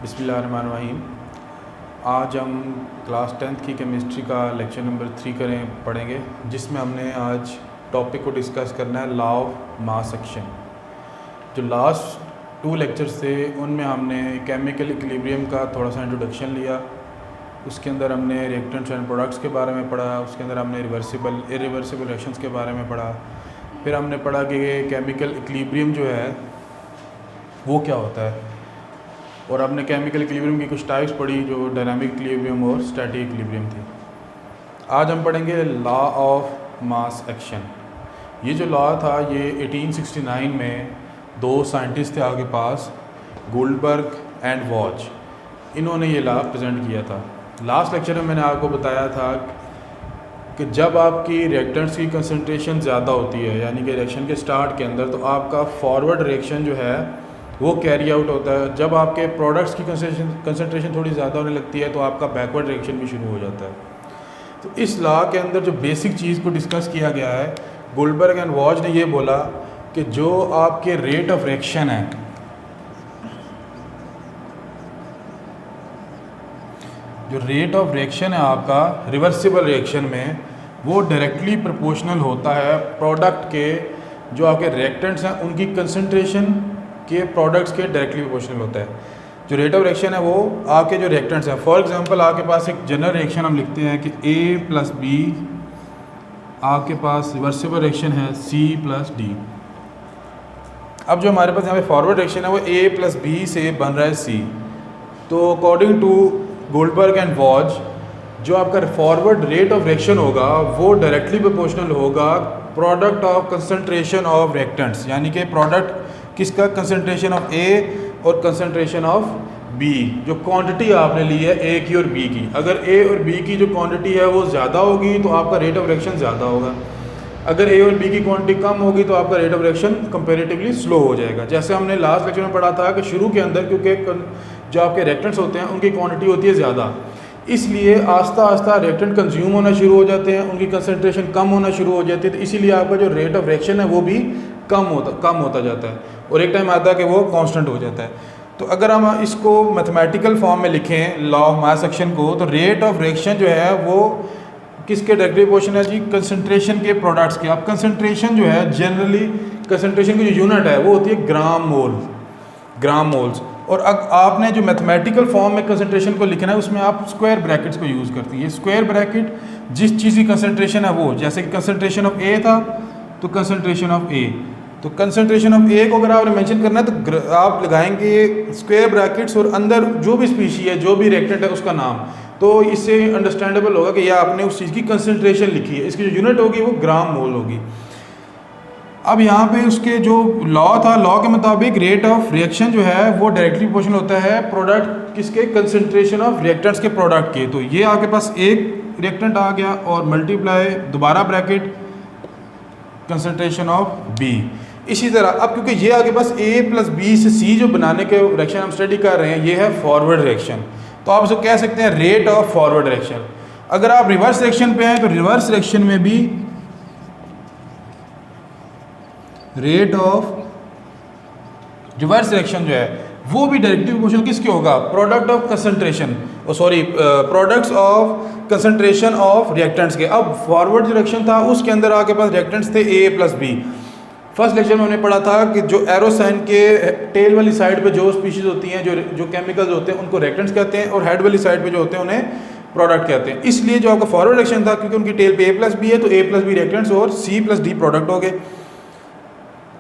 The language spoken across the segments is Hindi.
बिस्मिल्लाहिर्रहमानिर्रहीम। आज हम क्लास 10th की केमिस्ट्री का लेक्चर नंबर 3 पढ़ेंगे, जिसमें हमने आज टॉपिक को डिस्कस करना है लॉ ऑफ मास एक्शन। जो लास्ट 2 लेक्चर्स थे उनमें हमने केमिकल इक्विलिब्रियम का थोड़ा सा इंट्रोडक्शन लिया। उसके अंदर हमने रिएक्टेंट्स एंड प्रोडक्ट्स के बारे में पढ़ा। उसके अंदर हमने रिवर्सिबल इरिवर्सिबल रिएक्शंस के बारे में पढ़ा। फिर हमने पढ़ा कि केमिकल इक्विलिब्रियम जो है वो क्या होता है, और हमने केमिकल इक्विलिब्रियम की कुछ टाइप्स पढ़ी जो डायनामिक इक्विलिब्रियम और स्टैटिक इक्विलिब्रियम थी। आज हम पढ़ेंगे लॉ ऑफ मास एक्शन। ये जो लॉ था ये 1869 में 2 साइंटिस्ट थे आपके पास, गोल्डबर्ग एंड वॉच। इन्होंने ये लॉ प्रेजेंट किया था। लास्ट लेक्चर में मैंने आपको बताया था कि जब आपकी रिएक्टेंट्स की कंसंट्रेशन ज़्यादा होती है, यानी कि रिएक्शन के स्टार्ट के अंदर, तो आपका फॉरवर्ड रिएक्शन जो है वो कैरी आउट होता है। जब आपके प्रोडक्ट्स की कंसंट्रेशन थोड़ी ज़्यादा होने लगती है तो आपका बैकवर्ड रिएक्शन भी शुरू हो जाता है। तो इस लॉ के अंदर जो बेसिक चीज़ को डिस्कस किया गया है, गोल्डबर्ग एंड वॉच ने ये बोला कि जो आपके रेट ऑफ रिएक्शन है, जो रेट ऑफ रिएक्शन है आपका रिवर्सिबल रिएक्शन में, वो डायरेक्टली प्रोपोर्शनल होता है प्रोडक्ट के, जो आपके रिएक्टेंट्स हैं उनकी कंसंट्रेशन के प्रोडक्ट्स के डायरेक्टली प्रोपोर्शनल होता है। जो रेट ऑफ रिएक्शन है वो आपके जो रिएक्टेंट्स हैं, फॉर एग्जांपल आपके पास एक जनरल रिएक्शन हम लिखते हैं कि A + B, आपके पास रिवर्सिबल रिएक्शन है C + D। अब जो हमारे पास यहाँ पे फॉरवर्ड रिएक्शन है वो A + B से बन रहा है C। तो according to Guldberg and Waage, जो आपका फॉरवर्ड रेट ऑफ रिएक्शन होगा वो डायरेक्टली प्रोपोर्शनल होगा product of concentration of reactants, यानी कि प्रोडक्ट किसका, कंसंट्रेशन ऑफ A और कंसंट्रेशन ऑफ B। जो क्वांटिटी आपने ली है A की और B की, अगर A और B की जो क्वांटिटी है वो ज़्यादा होगी तो आपका रेट ऑफ रिएक्शन ज़्यादा होगा। अगर A और B की क्वांटिटी कम होगी तो आपका rate of reaction comparatively slow हो जाएगा। जैसे हमने लास्ट लेक्चर में पढ़ा था कि शुरू के अंदर, क्योंकि जो आपके रिएक्टेंट्स होते हैं उनकी क्वांटिटी होती है ज़्यादा, इसलिए आस्ता आस्ता रिएक्टेंट कंज्यूम होना शुरू हो जाते हैं, उनकी कंसंट्रेशन कम होना शुरू हो जाती है। तो इसीलिए आपका जो रेट ऑफ रिएक्शन है वो भी कम होता जाता है, और एक टाइम आता है कि वो कांस्टेंट हो जाता है। तो अगर हम इसको मैथमेटिकल फॉर्म में लिखें लॉ ऑफ मास एक्शन को, तो रेट ऑफ रिएक्शन जो है वो किसके डायरेक्टली प्रोपोर्शनल है जी, कंसंट्रेशन के प्रोडक्ट्स के। अब कंसंट्रेशन जो है, जनरली कंसंट्रेशन की जो यूनिट है वो होती है ग्राम मोल्स, और आपने जो मैथमेटिकल फॉर्म में कंसंट्रेशन को लिखना है उसमें आप स्क्वायर ब्रैकेट्स को यूज़ करती है। स्क्वायर ब्रैकेट जिस चीज़ की कंसंट्रेशन है वो, जैसे कि कंसंट्रेशन ऑफ A था तो कंसंट्रेशन ऑफ A, तो कंसंट्रेशन ऑफ A को अगर आपने मेंशन करना है तो आप लगाएंगे स्क्वायर ब्रैकेट्स और अंदर जो भी स्पीशी है, जो भी रिएक्टेंट है उसका नाम। तो इससे अंडरस्टैंडेबल होगा कि यह आपने उस चीज़ की कंसंट्रेशन लिखी है, इसकी जो यूनिट होगी वो ग्राम मोल होगी। अब यहाँ पे उसके जो लॉ था, लॉ के मुताबिक रेट ऑफ रिएक्शन जो है वो डायरेक्टली प्रोपोर्शनल होता है प्रोडक्ट किसके, कंसंट्रेशन ऑफ रिएक्टेंट्स के प्रोडक्ट के। तो ये आपके पास एक रिएक्टेंट आ गया और मल्टीप्लाई दोबारा ब्रैकेट कंसंट्रेशन ऑफ B। इसी तरह अब क्योंकि ये आपके पास A + B से C जो बनाने के रिएक्शन हम स्टडी कर रहे हैं, ये है फॉरवर्ड रिएक्शन, तो आप इसको कह सकते हैं रेट ऑफ फॉरवर्ड रिएक्शन। अगर आप रिवर्स रिएक्शन पे हैं तो रिवर्स रिएक्शन में भी रेट ऑफ रिवर्स रिएक्शन जो है वो भी डायरेक्टली प्रोपोर्शनल किसके होगा, product of concentration, products of concentration of reactants के। अब फॉरवर्ड जो रिएक्शन था उसके अंदर आपके पास रिएक्टेंट्स थे A + B। फर्स्ट लेक्चर में हमने पढ़ा था कि जो एरो साइन के टेल वाली साइड पे जो स्पीशीज होती हैं, जो केमिकल्स होते हैं उनको रिएक्टेंट्स कहते हैं, और हेड वाली साइड पे जो होते हैं उन्हें प्रोडक्ट कहते हैं। इसलिए जो आपका फॉरवर्ड रिएक्शन था, क्योंकि उनकी टेल पे A + B है तो A + B रिएक्टेंट्स और C + D प्रोडक्ट हो गए।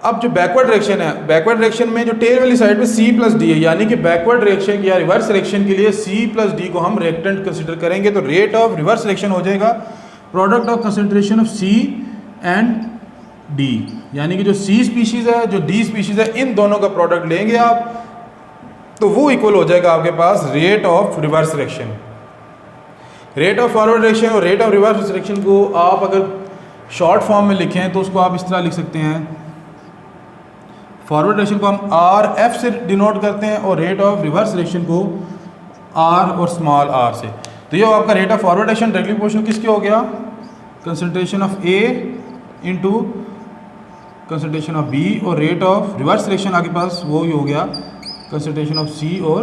अब जो बैकवर्ड रिएक्शन है, बैकवर्ड रिएक्शन में जो टेल वाली साइड पे C + D है, यानी कि बैकवर्ड रिएक्शन या रिवर्स रिएक्शन के लिए C + D को हम रिएक्टेंट कंसिडर करेंगे। तो रेट ऑफ रिवर्स रिएक्शन हो जाएगा product of concentration of C and D, यानी कि जो C स्पीशीज़ है, जो D स्पीशीज़ है, इन दोनों का प्रोडक्ट लेंगे आप तो वो इक्वल हो जाएगा आपके पास rate of reverse reaction. Rate of forward reaction और रेट ऑफ रिवर्स रिएक्शन को आप अगर शॉर्ट फॉर्म में लिखें तो उसको आप इस तरह लिख सकते हैं, फॉरवर्ड रिएक्शन को हम RF से डिनोट करते हैं और रेट ऑफ रिवर्स रिएक्शन को R और स्मॉल r से। तो ये आपका rate of forward reaction directly proportional किसके हो गया, concentration of A into concentration of B, और रेट ऑफ रिवर्स रिएक्शन आपके पास वो ही हो गया कंसंट्रेशन ऑफ C और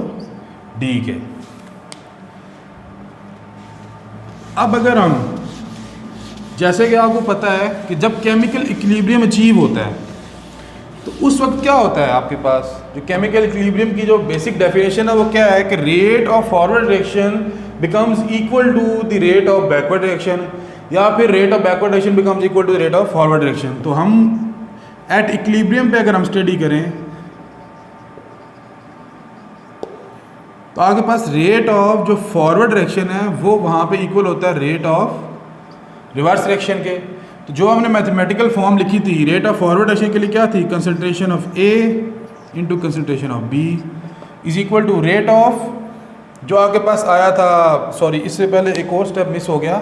डी के। अब अगर हम, जैसे कि आपको पता है कि जब केमिकल इक्विलिब्रियम अचीव होता है तो उस वक्त क्या होता है आपके पास, जो केमिकल इक्विलिब्रियम की जो बेसिक डेफिनेशन है वो क्या है कि rate of forward reaction becomes equal to the rate of backward reaction, या फिर rate of backward reaction becomes equal to the rate of forward reaction. तो हम एट इक्विलिब्रियम पे अगर हम स्टडी करें तो आपके पास रेट ऑफ जो फॉरवर्ड रिएक्शन है वो वहाँ पे इक्वल होता है रेट ऑफ रिवर्स रिएक्शन के। तो जो हमने मैथमेटिकल फॉर्म लिखी थी रेट ऑफ फॉरवर्ड रिएक्शन के लिए क्या थी, concentration of A into concentration of B is equal to rate of, जो आपके पास आया था, सॉरी इससे पहले एक और स्टेप मिस हो गया,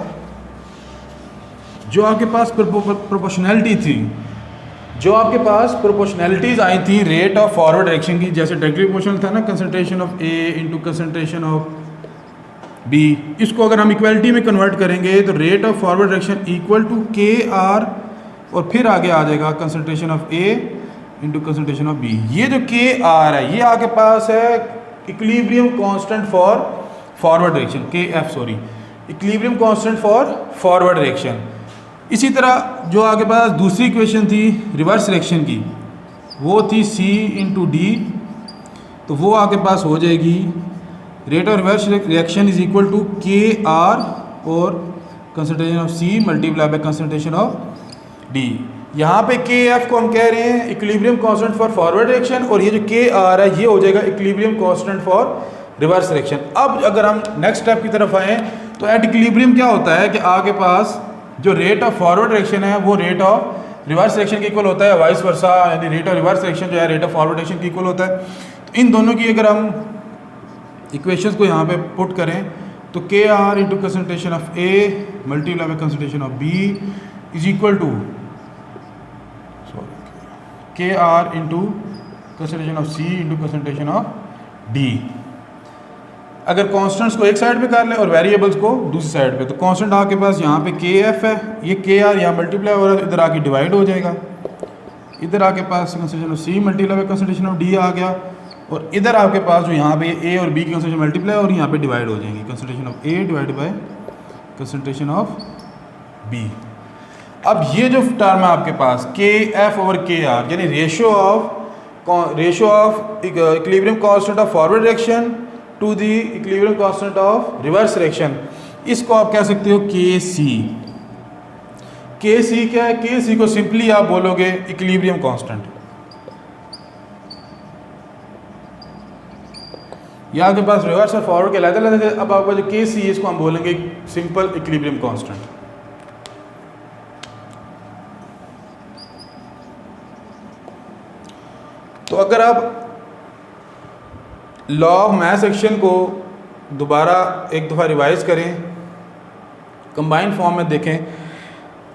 जो आपके पास प्रोपोर्शनैलिटी थी, जो आपके पास प्रोपोर्शनैलिटीज आई थी रेट ऑफ फॉरवर्ड रिएक्शन की, जैसे डायरेक्टली प्रोपोर्शनल था ना, concentration of A into concentration of B, इसको अगर हम इक्वलिटी में कन्वर्ट करेंगे तो rate of forward reaction equal to K R, और फिर आगे आ जाएगा concentration of A into concentration of B. ये जो के आर है ये आपके पास है equilibrium constant for forward reaction, K F sorry, equilibrium constant for forward reaction. इसी तरह जो आपके पास दूसरी इक्वेशन थी रिवर्स रिएक्शन की वो थी सी इंटू डी, तो वो आपके पास हो जाएगी rate of reverse reaction is equal to K R और concentration of C multiply by concentration of D. यहाँ पे के एफ को हम कह रहे हैं equilibrium constant for forward reaction, और ये जो के आर है ये हो जाएगा equilibrium constant for reverse reaction. अब अगर हम नेक्स्ट स्टेप की तरफ आएँ तो एट इक्विलिब्रियम क्या होता है कि आपके पास जो रेट ऑफ फॉरवर्ड रिएक्शन है वो रेट ऑफ रिवर्स रिएक्शन के इक्वल होता है, वाइस वर्सा, यानी रेट ऑफ रिवर्स रिएक्शन जो है रेट ऑफ फॉरवर्ड रिएक्शन के इक्वल होता है। तो इन दोनों की अगर हम इक्वेशंस को यहाँ पे पुट करें तो K R into concentration of A multiply by concentration of B is equal to K R into concentration of C into concentration of D. अगर कांस्टेंट्स को एक साइड पे कर लें और वेरिएबल्स को दूसरी साइड पे, तो कांस्टेंट आपके पास यहाँ पे के एफ है, ये के आर यहाँ मल्टीप्लाई हो रहा है, इधर आके डिवाइड हो जाएगा, इधर आके पास concentration of C multiply by concentration of D आ गया, और इधर आपके पास जो यहाँ पे ए और बी की कंसंट्रेशन मल्टीप्लाई और यहाँ पे डिवाइड हो जाएंगी, concentration of A divide by concentration of B. अब ये जो टर्म है आपके पास K F over K R, यानी ratio of equilibrium constant of forward reaction to the equilibrium constant of reverse reaction, इसको आप कह सकते हो के सी। के सी क्या है, के सी को सिंपली आप बोलोगे इक्विलिब्रियम कांस्टेंट, या आपके पास रिवर्स और फॉरवर्ड के अलग-अलग है। अब आपका जो के सी है इसको हम बोलेंगे सिंपल इक्विलिब्रियम कांस्टेंट। तो अगर आप लॉ ऑफ मैथ सेक्शन को दोबारा एक दफ़ा रिवाइज करें, कंबाइंड फॉर्म में देखें,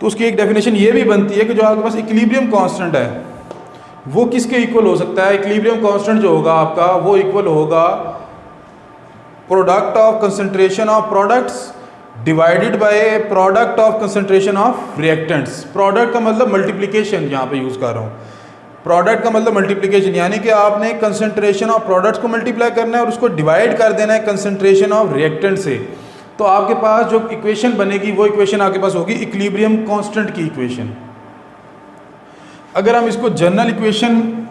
तो उसकी एक डेफिनेशन ये भी बनती है कि जो आपके पास इक्विलिब्रियम कांस्टेंट है वो किसके इक्वल हो सकता है। इक्विलिब्रियम कांस्टेंट जो होगा आपका वो इक्वल होगा product of concentration of products divided by product of concentration of reactants. Product का मतलब मल्टीप्लिकेशन, यहाँ पे यूज़ कर रहा हूँ, प्रोडक्ट का मतलब मल्टीप्लिकेशन, यानी कि आपने कंसंट्रेशन ऑफ प्रोडक्ट्स को मल्टीप्लाई करना है और उसको डिवाइड कर देना है कंसंट्रेशन ऑफ रिएक्टेंट से। तो आपके पास जो इक्वेशन बनेगी वो इक्वेशन आपके पास होगी इक्विलिब्रियम कांस्टेंट की इक्वेशन। अगर हम इसको जनरल इक्वेशन,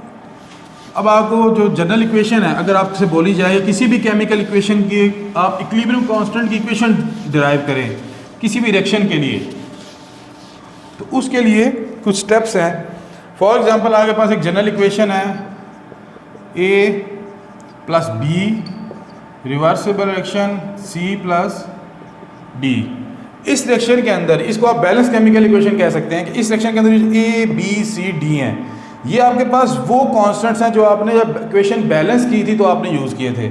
अब आपको जो जनरल इक्वेशन है अगर आपसे बोली जाए किसी भी केमिकल इक्वेशन की आप इक्विलिब्रियम कांस्टेंट की इक्वेशन डिराइव करें किसी भी रिएक्शन के लिए, तो उसके लिए कुछ स्टेप्स हैं। फॉर एग्जांपल आपके पास एक जनरल इक्वेशन है A plus B reversible reaction C plus D. इस रिएक्शन के अंदर इसको आप बैलेंस केमिकल इक्वेशन कह सकते हैं कि इस रिएक्शन के अंदर ए बी सी डी हैं, ये आपके पास वो कांस्टेंट्स हैं जो आपने जब इक्वेशन बैलेंस की थी तो आपने यूज़ किए थे।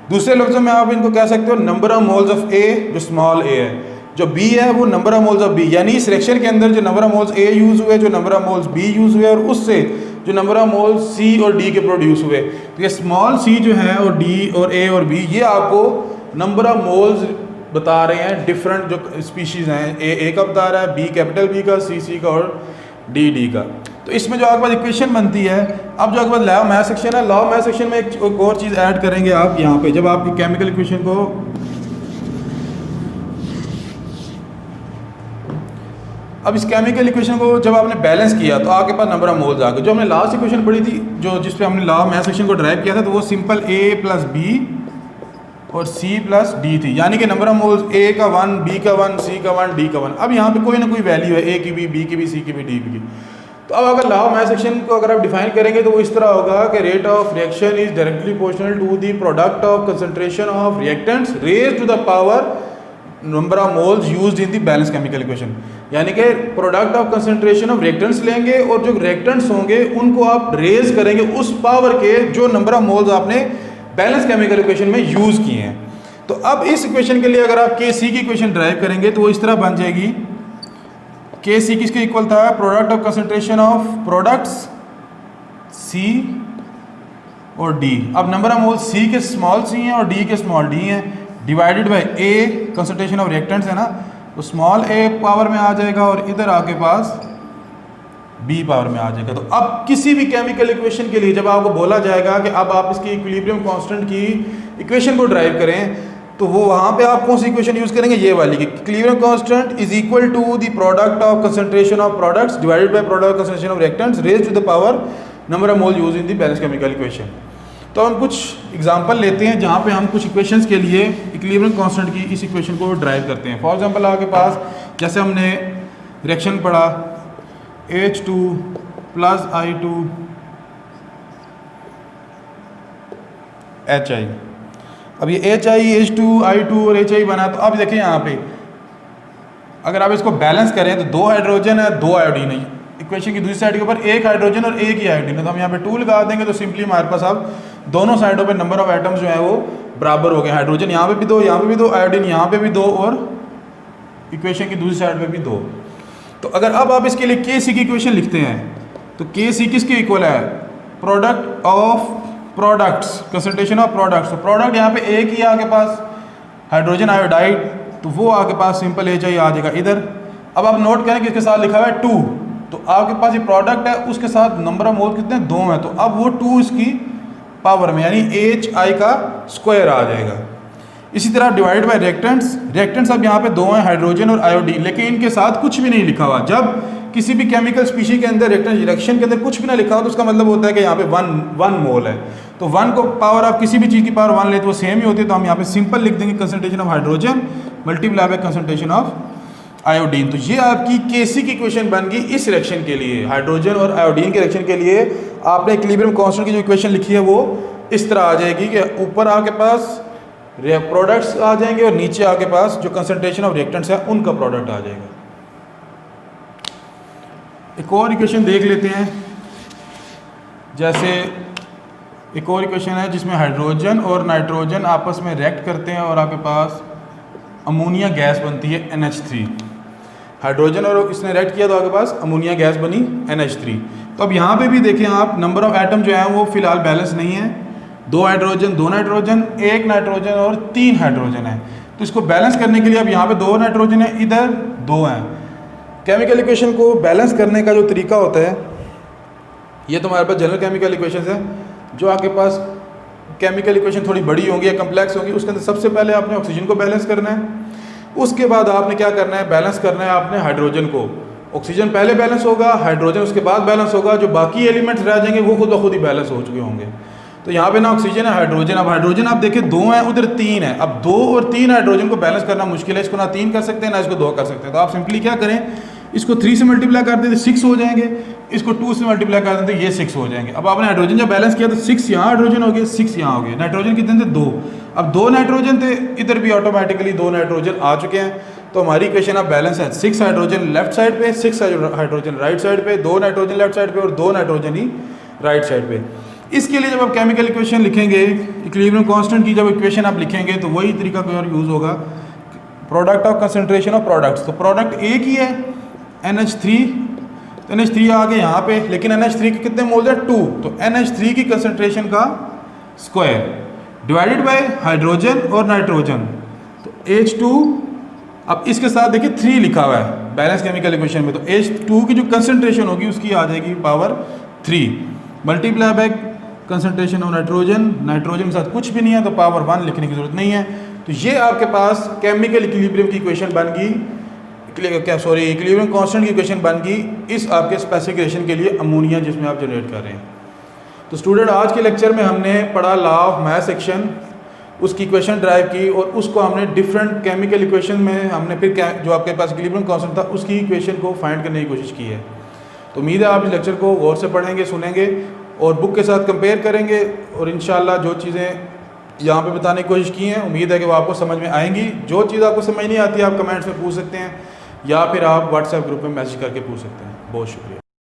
दूसरे लफ्ज़ों में आप इनको कह सकते हो number of moles of A, जो स्मॉल ए है, जो बी है वो number of moles of B, यानी इस रिएक्शन के अंदर जो number of moles A use हुए, जो number of moles B use हुए, और उससे जो नंबर ऑफ मोल्स सी और डी के प्रोड्यूस हुए। तो ये स्मॉल सी जो है और डी और ए और बी, ये आपको नंबर ऑफ मोल्स बता रहे हैं डिफरेंट जो स्पीशीज़ हैं, ए का बता रहा है, बी कैपिटल बी का, सी का और डी का। तो इसमें जो आपके पास इक्वेशन बनती है, अब जो आपके पास लॉ ऑफ मास सेक्शन है, लॉ ऑफ मास सेक्शन में एक और चीज़ ऐड करेंगे आप यहाँ पे, जब आप केमिकल इक्वेशन को अब इस केमिकल इक्वेशन को जब आपने बैलेंस किया तो आपके पास नंबर ऑफ मोल्स आ गए। जो हमने लास्ट इक्वेशन पढ़ी थी, जो जिस पे हमने लॉ ऑफ मास सेक्शन को ड्राइव किया था, तो वो सिंपल A + B और C + D थी, यानी कि नंबर ऑफ मोल्स A का 1, B का 1, C का 1, D का 1। अब यहाँ पे कोई ना कोई वैल्यू है, A की भी, B की भी, C की भी, D की भी। तो अब अगर लॉ ऑफ मास सेक्शन को अगर आप डिफाइन करेंगे तो वो इस तरह होगा कि rate of reaction is directly proportional to the product of concentration of reactants raised to the power number of moles used in the balance chemical equation. यानी कि product of concentration of reactants लेंगे और जो रिएक्टेंट्स होंगे उनको आप रेज करेंगे उस पावर के जो नंबर ऑफ मोल्स आपने बैलेंस केमिकल इक्वेशन में यूज किए हैं। तो अब इस इक्वेशन के लिए अगर आप Kc की इक्वेशन ड्राइव करेंगे तो वो इस तरह बन जाएगी। Kc किसके इक्वल था? Product of concentration of products C और D। अब नंबर ऑफ मोल्स C के स्मॉल c हैं और D के स्मॉल d हैं, divided by A concentration of reactants है ना, तो स्मॉल a पावर में आ जाएगा और इधर आपके पास B पावर में आ जाएगा। तो अब किसी भी केमिकल इक्वेशन के लिए जब आपको बोला जाएगा कि अब आप इसकी इक्विलिब्रियम कांस्टेंट की इक्वेशन को ड्राइव करें, तो वो वहाँ पे आप कौन सी इक्वेशन यूज़ करेंगे? ये वाली कि equilibrium constant is equal to the product of concentration of products divided by product of concentration of reactants raised to the power number of mole use in the balance chemical equation. तो हम कुछ एग्जांपल लेते हैं जहाँ पे हम कुछ इक्वेशंस के लिए इक्विलिब्रियम कांस्टेंट की इस इक्वेशन को ड्राइव करते हैं। फॉर एग्जांपल आपके पास जैसे हमने रिएक्शन पढ़ा H2 + I2 HI। अब ये HI, H2, I2 और HI बना, तो अब देखिए यहाँ पे अगर आप इसको बैलेंस करें तो 2 हाइड्रोजन है, 2 आयोडीन है। इक्वेशन की दूसरी साइड के ऊपर 1 हाइड्रोजन और 1 ही आयोडीन है, तो हम यहाँ पे 2 लगा देंगे तो सिंपली हमारे पास अब दोनों साइडों पे नंबर ऑफ एटम्स जो है वो बराबर हो गए। हाइड्रोजन यहाँ पे भी 2, यहाँ पे भी 2, आयोडीन यहाँ पे भी 2 और इक्वेशन की दूसरी साइड पे भी 2। तो अगर अब आप इसके लिए Kc की इक्वेशन लिखते हैं तो Kc किसके इक्वल है? Product of products, concentration of products. तो प्रोडक्ट यहाँ पे एक ही है आपके पास, हाइड्रोजन आयोडाइड, तो वो आपके पास सिंपल HI आ जाएगा इधर। अब आप नोट करें कि इसके साथ लिखा हुआ है 2, तो आपके पास ये प्रोडक्ट है, उसके साथ नंबर ऑफ मोल कितने? 2 हैं, तो अब वो 2 इसकी पावर में यानी HI का स्क्वायर आ जाएगा। इसी तरह डिवाइड बाय रिएक्टेंट्स, रिएक्टेंट्स अब यहाँ पे 2 हैं, हाइड्रोजन और आयोडीन, लेकिन इनके साथ कुछ भी नहीं लिखा हुआ। जब किसी भी केमिकल स्पीशी के अंदर रिएक्शन के अंदर कुछ भी ना लिखा हो तो उसका मतलब होता है कि यहाँ पे 1 मोल है। तो 1 को पावर आप किसी भी चीज़ की पावर 1 ले तो वो सेम ही होती है, तो हम यहाँ पे सिंपल लिख देंगे concentration of hydrogen multiply by concentration of iodine. तो ये आपकी Kc की इक्वेशन बन गई इस रिएक्शन के लिए, हाइड्रोजन और आयोडीन के रिएक्शन के लिए। आपने इक्विलिब्रियम कांस्टेंट की जो इक्वेशन लिखी है वो इस तरह आ जाएगी कि ऊपर आपके पास प्रोडक्ट्स आ जाएंगे और नीचे आपके पास जो कंसंट्रेशन ऑफ रिएक्टेंट्स है उनका प्रोडक्ट आ जाएगा। एक और इक्वेशन देख लेते हैं। जैसे एक और इक्वेशन है जिसमें हाइड्रोजन और नाइट्रोजन आपस में रिएक्ट करते हैं और आपके पास अमोनिया गैस बनती है NH3। हाइड्रोजन और इसने रिएक्ट किया तो आपके पास अमोनिया गैस बनी NH3। तो अब यहाँ पे भी देखें आप, नंबर ऑफ एटम जो है वो फिलहाल बैलेंस नहीं है। 2 हाइड्रोजन, 2 नाइट्रोजन, 1 नाइट्रोजन और 3 हाइड्रोजन है। तो इसको बैलेंस करने के लिए अब यहाँ पे 2 नाइट्रोजन है, इधर 2 हैं। केमिकल इक्वेशन को बैलेंस करने का जो तरीका होता है, ये तो हमारे पास जनरल केमिकल इक्वेशन है। जो आपके पास केमिकल इक्वेशन थोड़ी बड़ी होंगी या कम्प्लेक्स होगी, उसके अंदर सबसे पहले आपने ऑक्सीजन को बैलेंस करना है। उसके बाद आपने क्या करना है? बैलेंस करना है आपने हाइड्रोजन को। ऑक्सीजन पहले बैलेंस होगा, हाइड्रोजन उसके बाद बैलेंस होगा, जो बाकी एलिमेंट्स रह जाएंगे वो खुद ब खुद ही बैलेंस हो चुके होंगे। तो यहाँ पे ना ऑक्सीजन है, हाइड्रोजन। अब हाइड्रोजन आप देखें 2 हैं, उधर 3 है। अब 2 और 3 हाइड्रोजन को बैलेंस करना मुश्किल है, इसको ना 3 कर सकते हैं ना इसको 2 कर सकते हैं। तो आप सिंपली क्या करें, इसको 3 से मल्टीप्लाई कर दें तो 6 हो जाएंगे, इसको 2 से मल्टीप्लाई कर दें तो ये 6 हो जाएंगे। अब आपने हाइड्रोजन जब बैलेंस किया तो 6 यहाँ हाइड्रोजन हो गए, 6 यहाँ हो गए। नाइट्रोजन कितने थे? 2। अब 2 नाइट्रोजन थे, इधर भी ऑटोमेटिकली 2 नाइट्रोजन आ चुके हैं। तो हमारी इक्वेशन अब बैलेंस है 6 हाइड्रोजन लेफ्ट साइड पे, 6 हाइड्रोजन राइट साइड पे, 2 नाइट्रोजन लेफ्ट साइड पे और 2 नाइट्रोजन ही राइट साइड पे। इसके लिए जब आप केमिकल इक्वेशन लिखेंगे, इक्विलिब्रियम कांस्टेंट की जब इक्वेशन आप लिखेंगे तो वही तरीका कोई और यूज़ होगा, product of concentration of products. तो प्रोडक्ट एक ही है NH3, तो NH3 आ गए यहाँ पे, लेकिन NH3 के कितने मोल्स हैं? 2। तो NH3 की कंसंट्रेशन का स्क्वायर डिवाइडेड बाय हाइड्रोजन और नाइट्रोजन, तो H2 अब इसके साथ देखिए 3 लिखा हुआ है बैलेंस केमिकल इक्वेशन में, तो H2 की जो कंसनट्रेशन होगी उसकी आ जाएगी power 3 multiply by concentration of nitrogen, nitrogen के साथ कुछ भी नहीं है तो पावर 1 लिखने की ज़रूरत नहीं है। तो ये आपके पास केमिकल इक्विलिब्रियम की इक्वेशन बन गई, इक्विलिब्रियम कांस्टेंट की इक्वेशन बन गई इस आपके स्पेसिफिकेशन के लिए अमोनिया जिसमें आप जनरेट कर रहे हैं। तो स्टूडेंट आज के लेक्चर में हमने पढ़ा लॉ ऑफ मास एक्शन, उसकी इक्वेशन ड्राइव की और उसको हमने डिफरेंट केमिकल इक्वेशन में हमने फिर जो आपके पास इक्विलिब्रियम कांस्टेंट था उसकी इक्वेशन को फाइंड करने की कोशिश की है। तो उम्मीद है आप इस लेक्चर को गौर से पढ़ेंगे, सुनेंगे और बुक के साथ कंपेयर करेंगे और इंशाल्लाह जो चीज़ें यहाँ पे बताने की कोशिश की हैं उम्मीद है कि वो आपको समझ में आएंगी। जो चीज़ आपको समझ नहीं आती आप कमेंट्स में पूछ सकते हैं या फिर आप व्हाट्सएप ग्रुप में मैसेज करके पूछ सकते हैं। बहुत शुक्रिया।